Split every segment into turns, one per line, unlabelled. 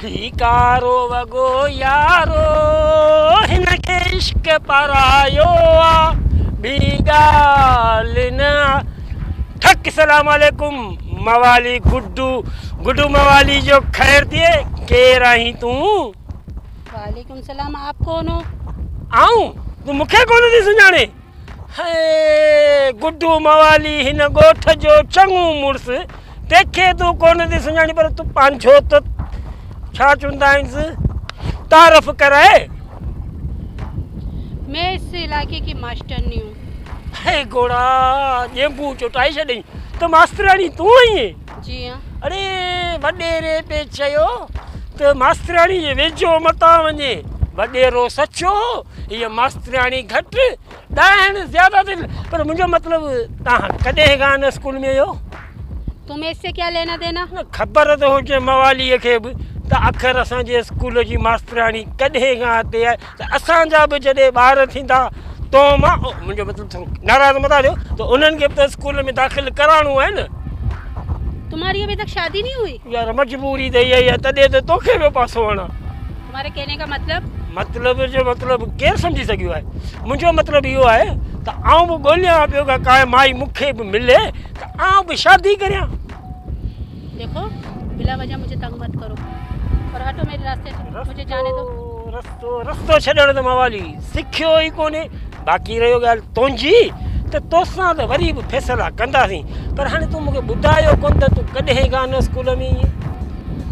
भिकारो वगो यारो हिनखे इश्क परायो आ बिगाल न ठक। सलाम अलैकुम मवाली गुड्डू गुड्डू मवाली जो खैर दिए केर आई तू?
वालेकुम सलाम, आप कौन हो?
आऊं तू मुखे कोन थी सुञाणे? हे गुड्डू मवाली हिन ॻोठ जो चङो मुड़स तंहिंखे तू कोन थी सुञाणी, पर तू पंहिंजो त छा चवंदा आहिनि तारफ़ कराए।
मैं इस इलाके की मास्टरनी हूँ।
हे घोड़ा ॼेबू चुटाई छॾई त मास्तराणी तूं आई?
जी हाँ।
अरे वॾेरे पे चयो त मास्तराणी जे वेझो मता वञे, वॾेरो सचो हीअ मास्तराणी घटि ॾाइण ज़्यादा थी। पर मुंहिंजो मतिलबु तव्हां कॾहिं खां न स्कूल में आहियो?
तुम्हें इससे क्या लेना देना?
न ख़बर त हुजे मवालीअ खे बि त आख़िर असांजे स्कूल जी मास्तराणी कॾहिं खां हिते आहे, त असांजा बि जॾहिं ॿार थींदा तो मां मुंहिंजो मतिलबु थोरो नाराज़ मता थियो त उन्हनि खे बि त स्कूल में दाख़िल कराइणो आहे न।
तुम्हारी अभी तक शादी नहीं हुई?
यार मजबूरी त इहा ई आहे, तॾहिं त तोखे पियो पासो वणा।
तुम्हारे कहने का मतलब?
मतलब जो मतलब केरु सम्झी सघियो आहे? मुंहिंजो मतिलबु इहो आहे त आउं बि ॻोल्हियां पियो का काई माई मूंखे बि मिले त आउं बि शादी करियां।
देखो बिला वजह मुझे तंग मत करो और हटो मेरे रास्ते से, मुझे जाने दो। रस्तो
छॾण त मवाली सिखियो ई कोन्हे। बाक़ी रहियो ॻाल्हि तुंहिंजी त तोसां त वरी बि फ़ैसिला कंदासीं, पर हाणे तूं मूंखे ॿुधायो कोन त तूं कॾहिं खां न स्कूल में ईअं?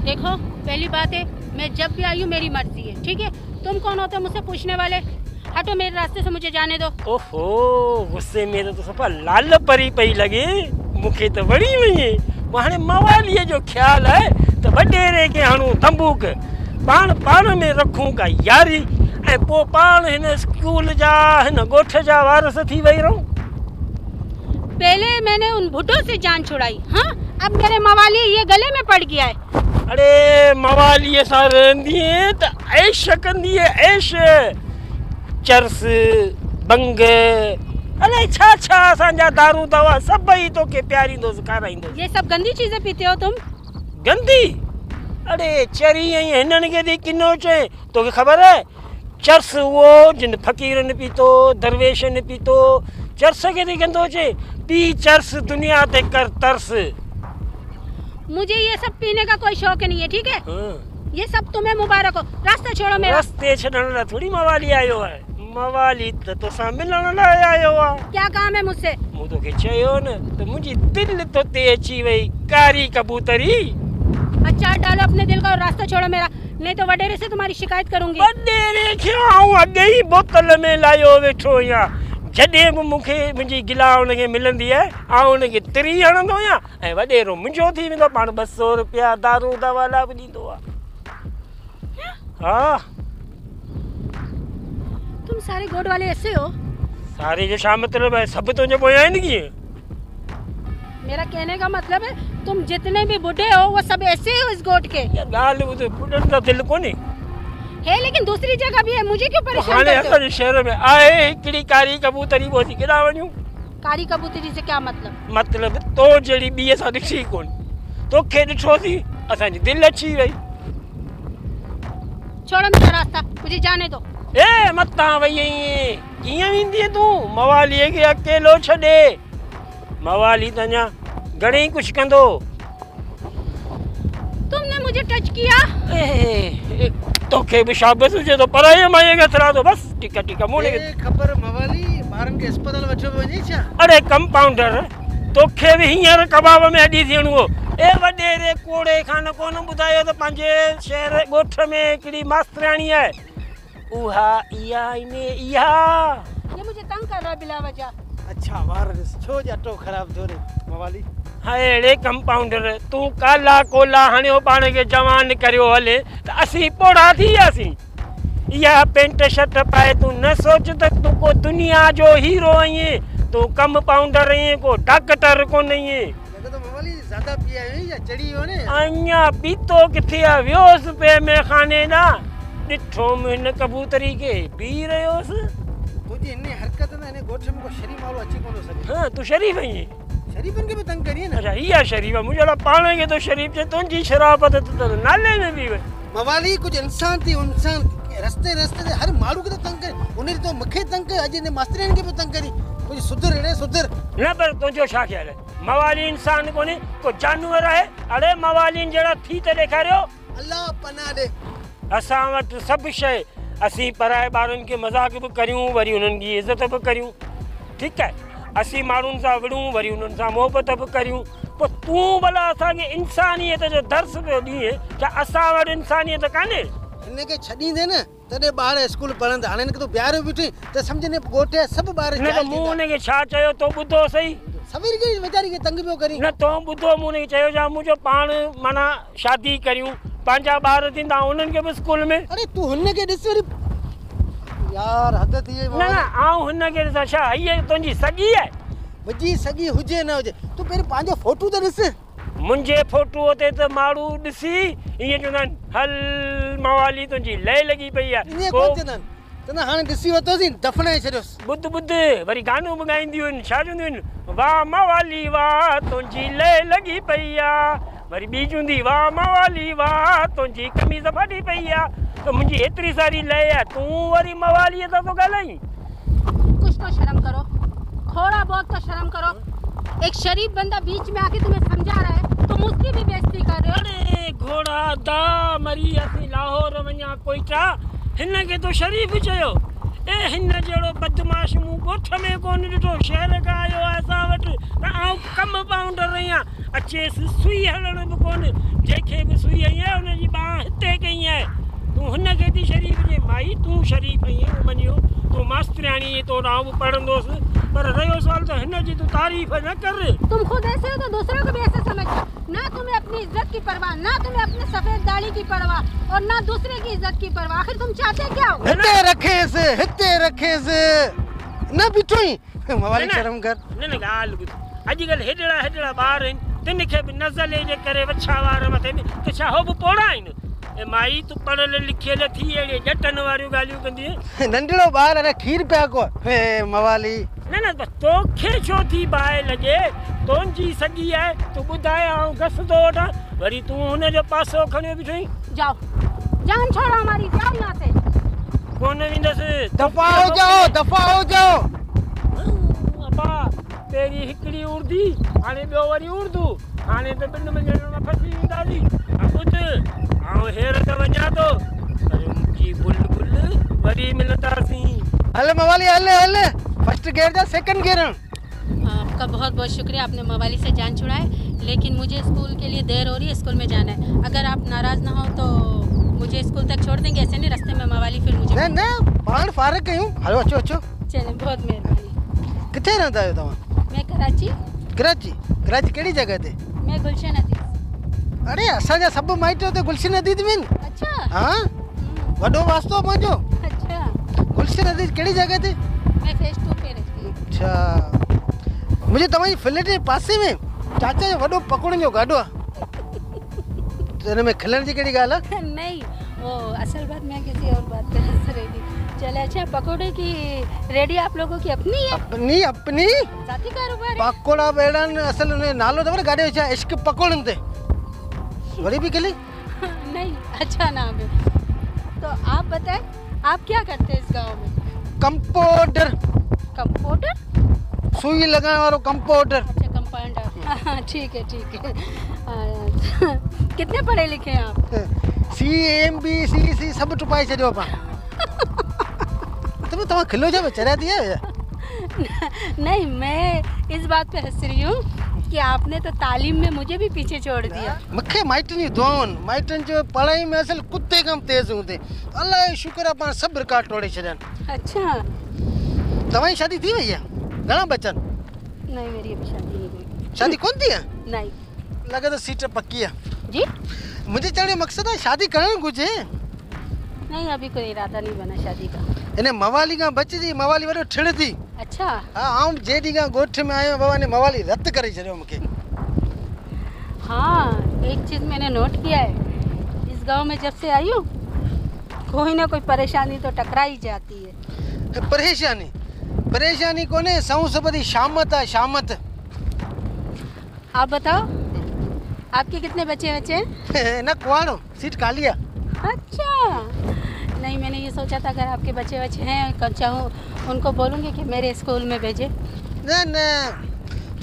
देखो पहली बात है, मैं जब भी आई हूँ मेरी मर्जी है, ठीक है? तुम कौन होते मुझसे पूछने वाले? हटो मेरे रास्ते से, मुझे जाने दो।
ओहो गुस्से में तो सफ़ा लाल परी पई लॻे, मूंखे त वणी वञे। हाणे मवालीअ जो ख़्यालु आहे त वॾेरे खे हणूं धंबूक, पाण में रखूं का यारी, ऐं पोइ पाण हिन स्कूल जा हिन ॻोठ जा वारस थी वई रहूं।
पहले मैंने उन बुढ़ों से जान छुड़ाई, हाँ? अब मेरे मवाली ये गले में पड़ गया है।
अरे मवालीअ सां रहंदी त ऐश कंदी ऐश, चर्स बंग अलाए छा छा असांजा दारू दवा सभई तोखे प्यारींदो खाराईंदो।
ये सब गंदी चीजें पीते हो तुम?
गंदी? अरे चरी ऐं हिननि खे थी किनो चए, तोखे ख़बर आहे? चर्स उहो जिन फ़क़ीरनि पीतो, दरवेशनि पीतो, चर्स खे थी गंदो चए। पी चर्स दुनिया ते कर तरस।
मुझे ये सब पीने का कोई शौक नहीं है, ठीक है? ये सब तुम्हें मुबारक हो, रास्ता छोड़ो मेरा।
रास्ते छॾण लाइ थोड़ी मवाली आयो आहे, मवाली त तोसां मिलण लाइ आयो आहे।
क्या काम है मुझसे?
मूं तोखे चयो न त मुंहिंजी दिलि तो ते अची वई कारी कबूतरी।
अच्छा डालो अपने दिल का और रास्ता छोड़ो मेरा, नहीं तो वडेरे से तुम्हारी शिकायत करूंगी।
वडेरे खे आऊं अॻे ई बोतल में लायो वेठो आहियां, जॾहिं बि मूंखे मुंहिंजी गिला हुनखे मिलंदी आहे आउं हुनखे तिरी हणंदो आहियां ऐं वॾेरो मुंहिंजो थी वेंदो। पाण 200 रुपया दारू दवा लाइ बि ॾींदो आहे। हाँ
तुम सारे गोड वाले ऐसे हो? सारे
जो छा मतलब है? सब तुझे पोयां आहिनि कीअं?
मेरा कहने का मतलब है तुम जितने भी बुढ़े हो वो सब ऐसे हो इस गोट के।
ॻाल्हि ॿुध, बुढ़नि का दिल कोन्हे
है, लेकिन दूसरी जगह भी है, मुझे क्यों परेशान
करते हो?
हाणे
असांजे शहर में आहे हिकिड़ी कारी कबूतरी, वो थी केॾां वञूं?
कारी कबूतरी से क्या मतलब?
मतलब तो जहिड़ी ॿी असां ॾिठी कोन, तोखे ॾिठोसीं असांजी दिलि अची वई।
छोड़ो मेरा रास्ता, मुझे जाने दो।
ए मतां वई आहीं, कीअं वेंदीअ तूं? मवालीअ खे अकेलो छॾे, मवाली त अञा घणेई कुझु कंदो।
तुमने मुझे टच किया?
तोखे बि शाबस हुजे तो पर माईअ खे हथरा दो बस। ठीकु आहे ठीकु आहे, मूं
ख़बर मवाली ॿारनि खे अस्पताल वठो वञे छा?
अरे कंपाउंडर तोखे बि हींअर कबाब में अॾी थियणो हो। ए वॾेरे कोड़े खान कोन ॿुधायो त पंहिंजे शहर ॻोठ में हिकिड़ी मास्तराणी आहे, उहा इहा इने इहा।
ये मुझे तंग कर रहा है बिला वजह।
अच्छा वार छो जटो ख़राब थो रे मवाली?
हाय रे कंपाउंडर, तूं काला कोला हणियो पाण खे जवान करियो हले त असीं पोड़ा थी वियासीं। इहा पेंट शर्ट पाए तूं न सोच त तूं को दुनिया जो हीरो आहीं, तूं कंपाउंडर आहीं, को डॉक्टर कोन आहीं।
ज़्यादा पिया है या चढ़ी हो ने?
अन्या पीतो किथे आ व्योस पे में खाने ना ॾिठो हिन कबूतरी के पी रहियोस।
तुझी इन्ने हरकत ना ने गोठ में को शरीफ मालो अची कोन सके।
हां तू शरीफ है,
शरीफन के भी तंग करिए ना।
अच्छा इया शरीफ मुझे पाण के तो शरीफ जे तुंजी शराबत तो नाले में भी
मवाली कुछ इंसान थी इंसान रस्ते रस्ते से हर मारू के तंग करे उन्हें तो मुखे तंग करे अज ने मास्टरन के भी तंग करी कुछ सुधर रे सुधर
न पर तुझो छा ख्याल है मवाली इंसान कोने को जानवर है अरे मवाली जड़ा थी त देखारियो
अल्लाह पनाह दे
असां वटि सभु शइ असीं पराए ॿारनि खे मज़ाक बि करियूं वरी उन्हनि जी इज़त बि करियूं ठीकु आहे असीं माण्हुनि सां विड़ूं वरी उन्हनि सां मोहबत बि करियूं पोइ तूं भला असांखे इंसानियत जो दर्स पियो ॾींहुं छा असां वटि इंसानियत कान्हे
हिनखे छॾींदे न तॾहिं ॿार स्कूल पढ़ंदा हाणे हिनखे तूं ॿियारो बीठी त सम्झ ने ॻोठे सभु ॿार
न त मूं हुनखे छा चयो तो ॿुधो सही
सवेर खे वीचारी खे तंग पियो करी
न तो ॿुधो मूं हुनखे चयो जा मुंहिंजो पाण माना शादी करियूं पंहिंजा ॿार थींदा उन्हनि खे बि स्कूल में
अरे तूं हुनखे ॾिस वरी यार हद थी वई
न न आऊं हिनखे ॾिसां छा हीअ तुंहिंजी सॻी आहे
मुंहिंजी सॻी हुजे न हुजे तूं पहिरीं पंहिंजो फोटू त ॾिस
मुंहिंजे फोटूअ ते त माण्हू ॾिसी ईअं चवंदा आहिनि हल मवाली तुंहिंजी लय लॻी पई आहे
ईअं कोन चवंदा आहिनि चवंदा हाणे ॾिसी वरितोसीं दफ़नाए छॾियोसि
ॿुध ॿुध वरी गानो बि ॻाईंदियूं आहिनि छा चवंदियूं आहिनि वाह मवाली वाह तुंहिंजी लय लॻी पई आहे वरी ॿी चवंदी वाह मवाली वाह तुंहिंजी कमीज़ फाटी पई आहे त मुंहिंजी एतिरी सारी लय आहे तूं वरी मवालीअ सां थो ॻाल्हाईं
कुछ तो शर्म करो, थोड़ा बहुत तो शर्म करो। एक शरीफ बंदा बीच में आके तुम्हें समझा रहा है, तुम उसकी भी बेइज्जती कर रहे हो।
अरे घोड़ा दा मरी असीं लाहौर वञा कोइटा हिन खे तो शरीफ़ चयो ए हिन जहिड़ो बदमाश मूं ॻोठ में कोन ॾिठो शहर खां आयो आहे असां वटि त आउं कम पाउंडर आहियां अचेसि सुई हलण बि कोन जंहिंखे बि सुई हई आहे हुनजी ॿांह हिते कई आहे तूं हुनखे थी शरीफ़ जे माई तूं शरीफ़ आहीं मञियो तूं मास्तरियाणी तो आउं बि पढ़ंदुसि पर रहियो सवाल त हिन जी तूं तारीफ़ न कर
तुम खुद ऐसे हो तो दूसरों को भी ऐसे समझो। ना तुम्हें अपनी इज्जत की परवाह, ना तुम्हें अपने सफेद दाढ़ी की परवाह और ना दूसरे की इज्जत की परवाह। आखिर तुम चाहते क्या हो?
हिते रखेसि न बीठो ही मवाली शर्म कर
न ॻाल्हि ॿुध अॼुकल्ह हेॾड़ा ॿार आहिनि तिन खे बि नज़ले जे करे वछा वार मथे में त छा हो बि पोड़ा आहिनि ए माई तूं पढ़ियल लिखियल थी अहिड़े ॼटनि वारियूं ॻाल्हियूं कंदी
नंढड़ो ॿार अरे खीर पिया को हे मवाली
न तोखे छो थी बाहि लॻे तुंहिंजी सॻी आहे तूं ॿुधाए आउं घस थो वठां वरी तूं हुनजो पासो खणियो बीठो आहीं
जाओ जान छोड़ो हमारी, जाओ यहाँ से।
कोन वेंदसि
दफ़ा हो जाओ
अबा पहिरीं हिकिड़ी उर्दी हाणे ॿियो वरी उर्दू हाणे त ॿिनि मिंटनि में फसी वेंदासीं ॿुध आउं हेर त वञा थो पर मुंहिंजी बुलबुल वरी मिलंदासीं
हल मवाली हल फर्स्ट गियर जा सेकंड गियर
आपका बहुत बहुत शुक्रिया, आपने मवाली से जान छुड़ाए। लेकिन मुझे स्कूल के लिए देर हो रही है, स्कूल में जाना है। अगर आप नाराज ना हो तो मुझे स्कूल तक छोड़ देंगे, ऐसे नहीं रास्ते में मवाली फिर मुझे
न पाण फारक कयूं हलो अचो
चले। बहुत मेहरबानी।
किथे रहंदा आहियो तव्हां?
मैं कराची
कहिड़ी जगह ते?
मैं गुलशन अदीस।
अरे असांजा सभु माइट हुते गुलशन अदीस में।
अच्छा
हाँ वॾो वास्तो मुंहिंजो।
अच्छा
गुलशन अदीस कहिड़ी जगह ते?
मैं फेज 2 पे रहती हूँ।
अच्छा मुझे तव्हांजी फ्लैट जे पासे में चाचा जो वॾो पकोड़नि जो गाॾो आहे त हिन में खिलण जी कहिड़ी ॻाल्हि आहे?
नहीं वो असल बात मैं किसी और बात पे हंस रही थी। चले अच्छा पकोड़े की रेडी आप लोगों की अपनी है?
अपनी
जाती कारोबार है?
पकोड़ा बेड़न असल ने नालो अथव न गाॾे छा इश्क पकोड़नि ते वरी बि खिली
नहीं अच्छा नाम है। तो आप बताएं आप क्या करते हैं इस गांव में?
कंपाउंडर सुई लगाने वालों कंपाउंडर।
अच्छा कंपाउंडर ठीक है कितने पढ़े लिखे हैं आप?
CMB CC सब टुपाई छॾियो पाण तव्हां खिलो छा चरिया थी
नहीं मैं इस बात पे हंस रही हूँ कि आपने तो तालीम में मुझे भी पीछे छोड़ दिया।
मूंखे माइटनि जी दुआउनि माइटनि जो पढ़ाई में असल कुत्ते कम तेज़ हूंदे अलाए शुक्र आहे पाण सभु रिकॉर्ड तोड़े छॾनि।
अच्छा
तव्हांजी शादी थी वई आहे? घणा बचन?
नहीं मेरी अभी शादी नहीं हुई।
शादी कौन थी है?
नहीं
लगे तो सीट पक्की है
जी।
मुझे चढ़े मकसद है शादी करण गुजे
नहीं अभी कोई इरादा नहीं बना शादी का।
इन्हें मवाली का बच्चे जी मवाली वाले ठिड़ थी।
अच्छा
हाँ आऊं जेडी का गोठ में आयो बाबा ने मवाली रद्द करे छड़ियो मूंखे।
हाँ एक चीज मैंने नोट किया है इस गांव में जब से आई हूँ कोई ना कोई परेशानी तो टकरा ही जाती है। परेशानी कोने सऊ सबदी शामत है शामत। आप बताओ आपके कितने बच्चे हैं?
ना कुआनो सीट खाली है।
अच्छा, नहीं मैंने ये सोचा था अगर आपके बच्चे हैं चाहूँ उनको बोलूँगी कि मेरे स्कूल में भेजे।
न न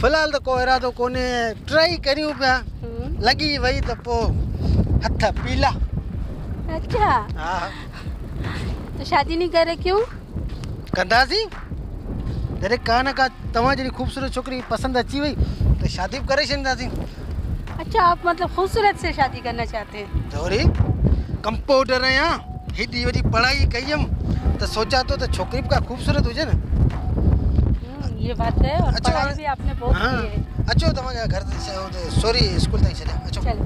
फिलहाल तो कोई इरादो कोने, ट्राई करियूं पिया, लगी वही तो पो हथ पीला।
अच्छा
हाँ,
तो शादी नहीं करे क्यों?
कंदासी जरे का न का तव्हां जहिड़ी खूबसूरत छोकरी पसंद अची वई तो शादी भी करे छॾींदासीं।
अच्छा, आप मतलब खूबसूरत से शादी करना चाहते हैं?
तो वरी कंपाउंडर आहियां, हेॾी वॾी पढ़ाई कई हुयमि तो सोचा तो छोकरी का खूबसूरत हुजे न।
ये बात है, और पढ़ाई भी आपने बहुत की है।
अचो तव्हांखे घर ते सॉरी स्कूल ताईं छॾियां। अचो।
चलो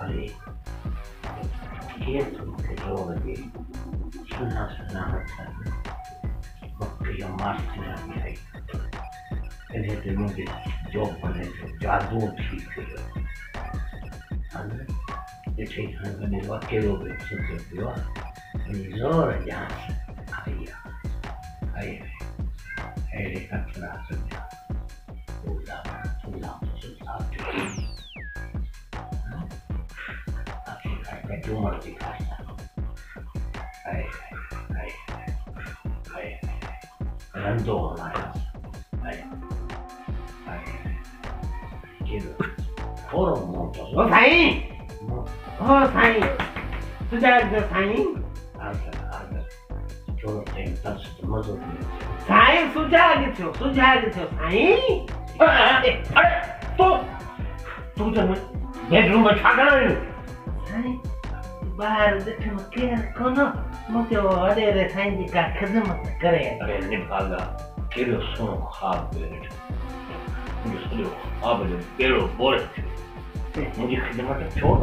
अरे ये तो जो लगे सुना सुना अच्छा बकरी मस्त नहीं आई इन्हें तो मुझे जो बने तो जादू ठीक है अंदर ये ठीक है मैंने वाक्य लोग सोचे हुआ जोर जान आई ऐसे कचरा सुना पूरा सुना जो मर्जी खाता रंदो थोरो मोटो ओ साईं सुजाग साईं थोरो टाइम तस मज़ो साईं सुजाग थियो साईं। अरे तू तो बेडरूम में छा करण साईं बाहर देखो केर कोनो मुझे वडे रे साईं जी का खिदमत करे। अरे निभागा केरो सोनो ख्वाब बेट मुझे सुनो ख्वाब जो केरो बोल मुझे खिदमत छोड़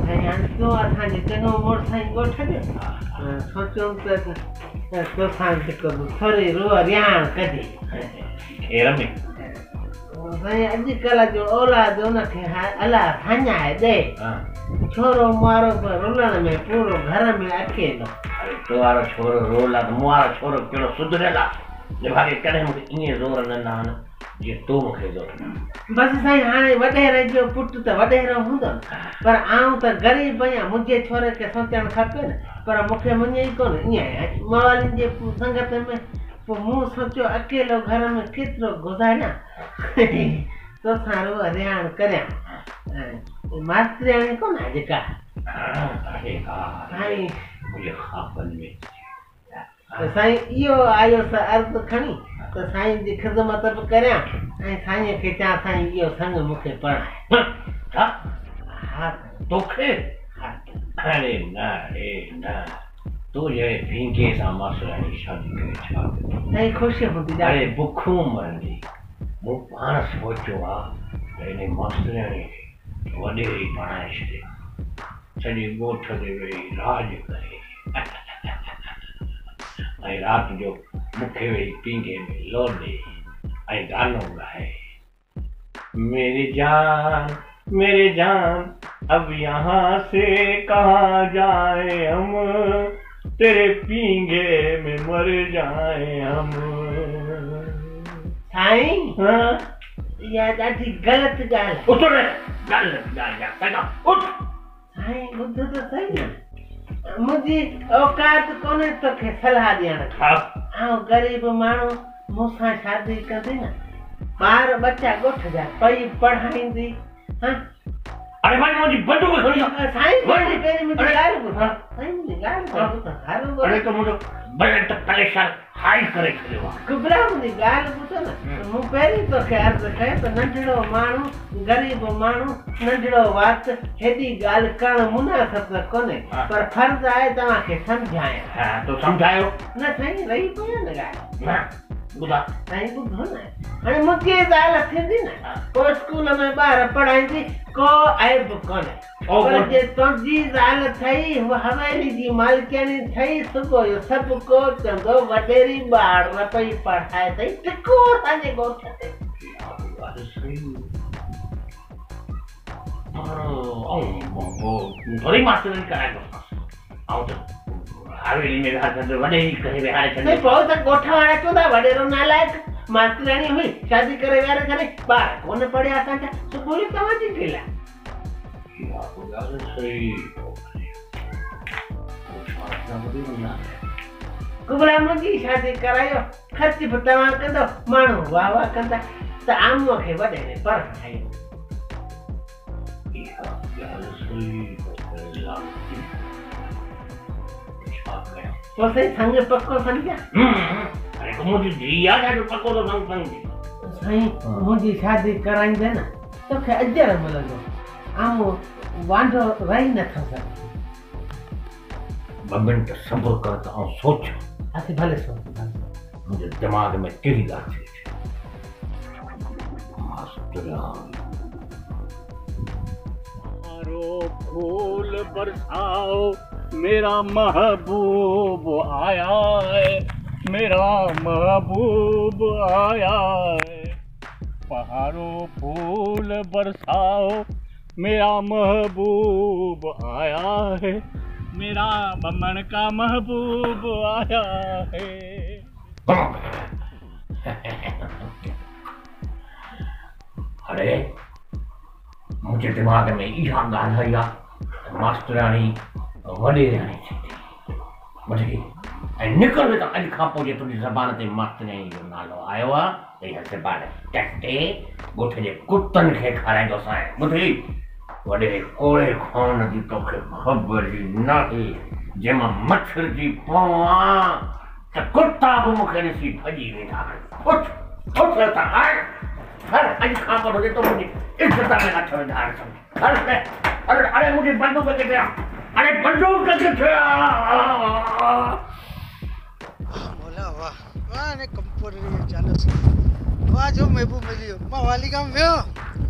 साईं तो असा जे कनो मोर साईं गोठ दे सोचो तो साईं को थोड़ी रो रियान कदी खेर में साईं अॼुकल्ह जो औलाद उनखे अलाह ठाहियाए दे छोरो मारो पर रुलण में पूरो घर में अकेलो। अरे तो वारो छोरो रोला तो मुआरो छोरो केड़ो सुधरेल आहे निभागे कॾहिं मूंखे ईअं ज़ोर न आहिनि जीअं तूं मूंखे ज़ोर बसि साईं हाणे वॾेरे जो पुटु त वॾेरो हूंदो पर आऊं त ग़रीब आहियां मुंहिंजे छोरे खे सोचणु खपे न पर मूंखे मञे ई कोन ईअं मवालिन जे संगत में पोइ मूं सोचियो अकेलो घर में केतिरो गुज़ारियां तो सारो रियाण करियां मास्टरियाणी कोन आहे जेका अरे साईं मुंहिंजे ख़्वाबनि में त साईं इहो आयो स अर्ज़ खणी त साईं जी ख़िदमत बि करियां ऐं साईं खे चवां साईं इहो संग मूंखे पढ़ाए। हा तोखे अरे न तू ये भींगे सा मास्टरानी शादी करे छा नहीं खुशी होती अरे बुखों मरनी वो पाण सोचो आ इने मास्टरानी वडे ही पढ़ाए छे सॼी ॻोठ ते वेही राज करे ऐं रात जो मूंखे वेही पींगे में लोॾे ऐं गानो ॻाए मेरी जान अब यहाँ से कहाँ जाए हम तेरे पींगे में मर जाए हम। साईं हाँ या ॾाढी ग़लति ॻाल्हि उठ रे ग़लति ॻाल्हि या पैदा उठ साईं ॿुध त सही मुंहिंजी औकात कोन्हे तोखे सलाह ॾियण ऐं ग़रीब माण्हू मूंसां शादी कंदी न ॿार बच्चा ॻोठ जा पई पढ़ाईंदी हाँ अरे भाई मुझे बंदूक खड़ी साईं मुझे पेरी में गाल को साईं मुझे गाल को तो हारो अरे तो मुझे बड़े तक परेशान हाई करे छड़वा कुबरा मुझे गाल को ना मु पेरी तो ख्याल रखे तो नंढड़ो मानू गरीब मानू नंढड़ो बात हेदी गाल करण मुनासिब कोने पर फर्ज आहे तवा के समझाए हां तो समझायो ना साईं रही कोई न गाल ना बुधा साईं बुधो ना अरे मुझे गाल थींदी ना को स्कूल में बाहर पढ़ाईंदी को ऐब कोने पर जे तुंहिंजी ज़ाल थई वो हवेली जी मालकियानी थई सुबुह जो सभु को चंदो वडेरी ॿार न पई पढ़ाए थई टिको असांजे ॻोठ ते थोड़ी मास्टर कराए तो हवेली में हाथ तो वडे ही कहे बिहार छने नहीं बहुत तक गोठा वाला चोदा वडेरो नालायक मास्टरानी हुई शादी करे वारे करे बार कोने पड़े आसा था तो बोली तवाजी थेला या तो यार सही कुबला मुंजी शादी करायो खर्च बतावा कंदो माणो वावा कंदा त आमो के वडे ने पर खायो या यार सही तो से संग पक्को समझा अरे को मुझे दिया था जो पक्को तो संग संग सही मुझे शादी कराई दे ना तो के अजर मिलंदो आमो वांडो रही न था सर बबन तो सब्र करता हूं सोच ऐसे भले सोच मुझे दिमाग में तेरी बात थी मास्टरा
मारो फूल बरसाओ मेरा महबूब आया है, मेरा महबूब आया है। पहाड़ों फूल बरसाओ मेरा महबूब आया है, मेरा बमन का महबूब आया है।
अरे मुझे दिमाग में इहा गाल है या मास्टरानी वडे रहनी चाहिए मुझे ऐं निकल त अॼु खां पोइ जे तुंहिंजी ज़बान ते मास्तराणी जो नालो आयो आहे त इहा ज़बान टटे ॻोठ जे कुतनि खे खाराईंदोसांइ ॿुधी वॾे कोड़े खोन जी तोखे ख़बर ई नाहे जंहिंमां मच्छर जी पवां त कुता बि मूंखे ॾिसी भॼी वेंदा उठ उठ त हर अॼु खां पोइ जे तो मुंहिंजी इज़त में हथ विधार समझ अरे अरे मुंहिंजी बंदूक किथे आहे अरे बंदूक किथे आहे
मोला वाह वाह ने कंपोरी चालू से वाह जो महबूब मिलियो मां वाली काम वियो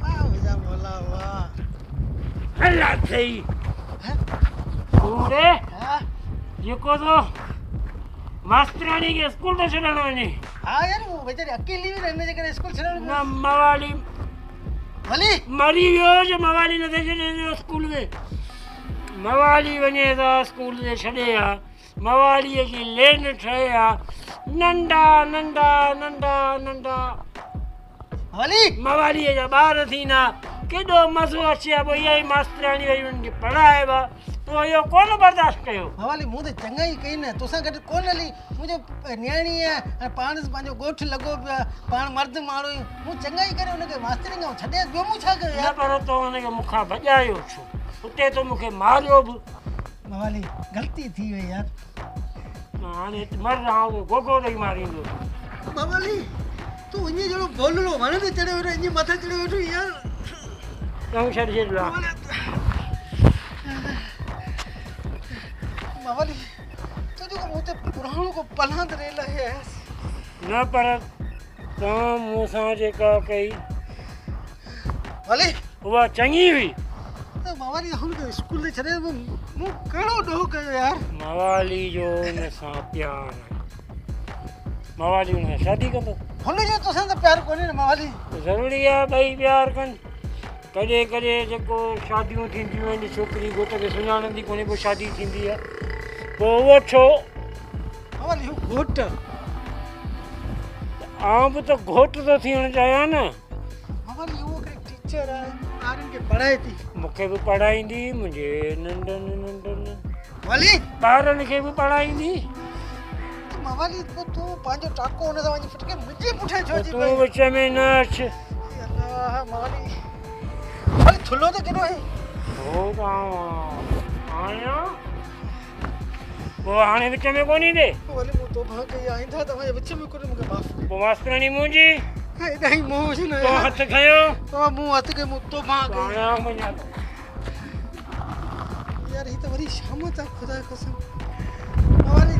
वाह मुझा मोला वाह
हल्ला थई
हैं
पूरे
हां
जेको तो मास्टरानी के स्कूल में छॾण वञे
हां यार वो बेचारी अकेली भी रहने जे करे स्कूल छॾण
ना मवाली
वली
मरी वियो जो मवाली न थे छॾे स्कूल में मवाली वञे था स्कूल में छॾे आ मवालीअ जी लेन ठहे आ नंढा नंढा नंढा नंढा
वली
मवालीअ जा ॿार थींदा केॾो मज़ो अचे आ पोइ इहा ई मास्तराणी वरी उन्हनि खे पढ़ाइबा तो इहो कोन बर्दाश्त कयो
हवाली मूं त चङा ई कई न तोसां गॾु कोन हली मुंहिंजो न्याणी आहे ऐं पाण पंहिंजो ॻोठु लॻो पियो आहे पाण मर्द माण्हू मूं चङा ई करे हुनखे मास्तरी खां छॾे ॿियो मूं छा कयो यार
पर तो हुनखे मूंखां भॼायो छो उते तो मूंखे मारियो बि
हवाली ग़लती थी वई यार
हाणे मर आउं गोगो ॾेई मारींदो
हवाली तूं ईअं जहिड़ो बोलड़ो वण ते चढ़ियो वेठो ईअं मथे चढ़ियो वेठो यार
चङु छॾिजे
हवाली तुंहिंजो मूं ते पुराणो को पलांद रेल आहे
न पर तव्हां मूं सां जेका कई
हवाली
उहा चङी हुई
मवाली हुनखे स्कूल ते छॾे मूं कहिड़ो ॾोह कयो यार
मवाली जो हुन सां प्यार आहे मवाली हुन सां शादी कंदो
हुनजो तोसां त प्यार कोन्हे न मवाली
ज़रूरी आहे ॿई प्यार कनि कॾहिं कॾहिं जेको शादियूं थींदियूं आहिनि छोकिरी घोट खे सुञाणंदी कोन्हे पोइ शादी थींदी आहे पोइ उहो छो
मवाली हू घोट
आउं बि त घोट थो थियणु चाहियां न
मवाली उहो हिकिड़ी टीचर आहे ॿारनि खे पढ़ाए थी
मूंखे बि पढ़ाईंदी मुंहिंजे नंढनि नंढनि
मवाली
ॿारनि खे बि पढ़ाईंदी
मवाली तूं पंहिंजो टाको हुन सां वञी फिटके मुंहिंजे पुठियां छो अची
तूं विच में न अच
अल्लाह मवाली मवाली थुलो त केॾो आहे
हो त आहियां पोइ हाणे विच में कोन ईंदे
मवाली मूं तोबा कई आईंदा तव्हांजे विच में कोन्हे मूंखे माफ़
पोइ मास्तराणी मुंहिंजी
हेॾा ई मोह हुजे न
तो हथ खयो
तो मूं हथ के मूं तोबा कई
आहियां मुंहिंजा
यार ही तो बड़ी शामत है खुदा कसम मवाली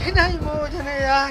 हेॾा ई मोह हुजे न यार